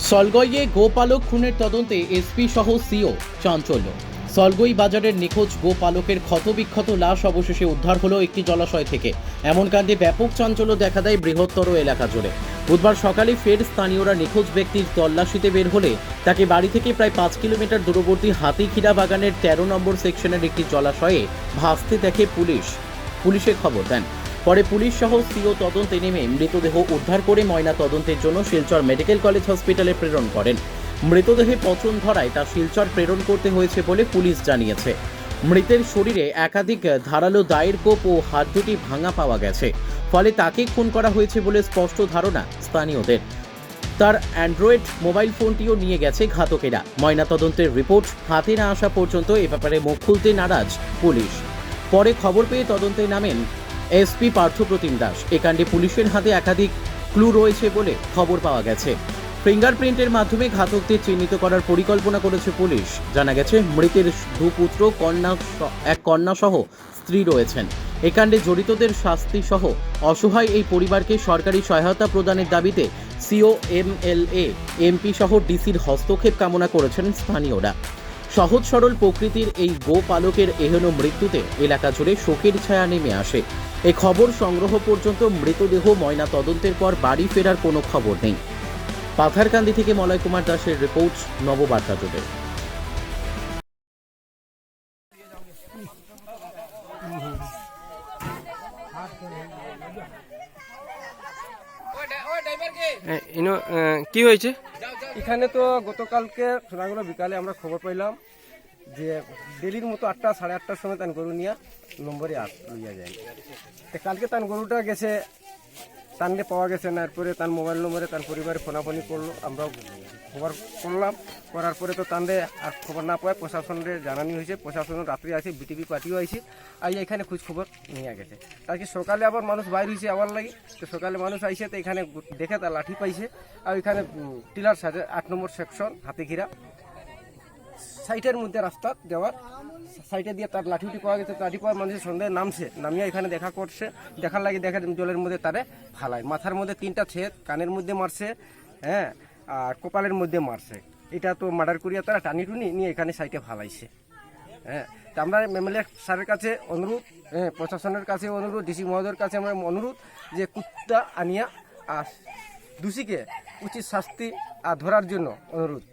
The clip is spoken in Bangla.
সলগইয়ে গোপালক খুনের তদন্তে এসপি সহ সিও চাঞ্চল্য। সলগই বাজারের নিখোঁজ গোপালকের ক্ষতবিক্ষত লাশ অবশেষে উদ্ধার হলো একটি জলাশয় থেকে। এমন কাণ্ডে ব্যাপক চাঞ্চল্য দেখা দেয় বৃহত্তর এলাকা জুড়ে। বুধবার সকালে ফের স্থানীয়রা নিখোঁজ ব্যক্তির তল্লাশিতে বের হলে তাকে বাড়ি থেকে প্রায় 5 কিলোমিটার দূরবর্তী হাতিখিরা বাগানের 13 নম্বর সেকশনের একটি জলাশয়ে ভাসতে দেখে পুলিশে খবর দেন। পরে পুলিশ সহ সিও তদন্তে নেমে মৃতদেহ উদ্ধার করে ময়না তদন্তের জন্য শিলচর মেডিকেল কলেজ হসপিটালে প্রেরণ করেন। মৃতদেহে পচন ধরায় তা শিলচর প্রেরণ করতে হয়েছে বলে পুলিশ জানিয়েছে। মৃতের শরীরে একাধিক ধারালো দায়ের কোপ ও হাত দুটি ভাঙা পাওয়া গেছে, ফলে তাকে খুন করা হয়েছে বলে স্পষ্ট ধারণা স্থানীয়দের। তার অ্যান্ড্রয়েড মোবাইল ফোনটিও নিয়ে গেছে ঘাতকেরা। ময়না তদন্তের রিপোর্ট হাতে না আসা পর্যন্ত এ ব্যাপারে মুখ খুলতে নারাজ পুলিশ। পরে খবর পেয়ে তদন্তে নামেন এসপি পার্থপ্রতিম দাস। এ কাণ্ডে পুলিশের হাতে একাধিক ক্লু রয়েছে বলে খবর পাওয়া গেছে। ফিঙ্গারপ্রিন্টের মাধ্যমে ঘাতকদের চিহ্নিত করার পরিকল্পনা করেছে পুলিশ। জানা গেছে মৃতের দুপুত্র, এক কন্যা সহ স্ত্রী রয়েছেন। এ কাণ্ডে জড়িতদের শাস্তি সহ অসহায় এই পরিবারকে সরকারি সহায়তা প্রদানের দাবিতে সিও, এমএলএ, এমপি সহ ডিসির হস্তক্ষেপ কামনা করেছেন স্থানীয়রা। সহজ সরল প্রকৃতির এই গোপালকের এহেন মৃত্যুতে এলাকা জুড়ে শোকের ছায়া নেমে আসে। এই খবর সংগ্রহ পর্যন্ত মৃতদেহ ময়না তদন্তের পর বাড়ি ফেরার কোনো খবর নেই। পাথারকান্দি থেকে মলয় কুমার দাসের রিপোর্ট, নববার্তা টুডে। কি হয়েছে এখানে? তো গতকালকে সোনাগুলো বিকালে আমরা খবর পাইলাম যে ডেলির মতো 8টা সাড়ে 8টার সময় তার গরু নিয়ে নম্বরে লইয়া যায়। তো কালকে তার গরুটা গেছে, তানকে পাওয়া গেছে না। এরপরে তার মোবাইল নম্বরে তার পরিবারে ফোনাফোনি করলো, আমরা খবর করলাম। করার পরে তো তানরে আর খবর না পাওয়ায় প্রশাসনের জানানি হয়েছে। প্রশাসন রাত্রে আসে, বিটিপি পার্টিও আইসে, আই এখানে খোঁজ খবর নিয়ে গেছে। কালকে সকালে আবার মানুষ বাইর হয়েছে আবার লাগি। তো সকালে মানুষ আইসে, তো এখানে দেখে তার লাঠি পাইছে। আর এখানে টিলার সাথে 8 নম্বর সেকশন হাতিখিরা সাইটের মধ্যে রাস্তা দেওয়ার সাইটে দিয়ে তার লাঠিটি পাওয়া গেছে। লাঠি পাওয়ার মানুষের সন্দেহে নামছে, নামিয়ে এখানে দেখা করছে। দেখার লাগে দেখে জলের মধ্যে তারে ফালায়। মাথার মধ্যে 3টা ছেদ, কানের মধ্যে মারছে, হ্যাঁ, আর কপালের মধ্যে মারছে। এটা তো মার্ডার করিয়া তারা টানি টুনি নিয়ে এখানে সাইটে ফালাইছে। হ্যাঁ, তো আমরা এমএলএ স্যারের কাছে অনুরোধ, প্রশাসনের কাছে অনুরোধ, ডিসি মহোদয়ের কাছে আমরা অনুরোধ যে কুত্তা আনিয়া আর দোষীকে উচিত শাস্তি আর ধরার জন্য অনুরোধ।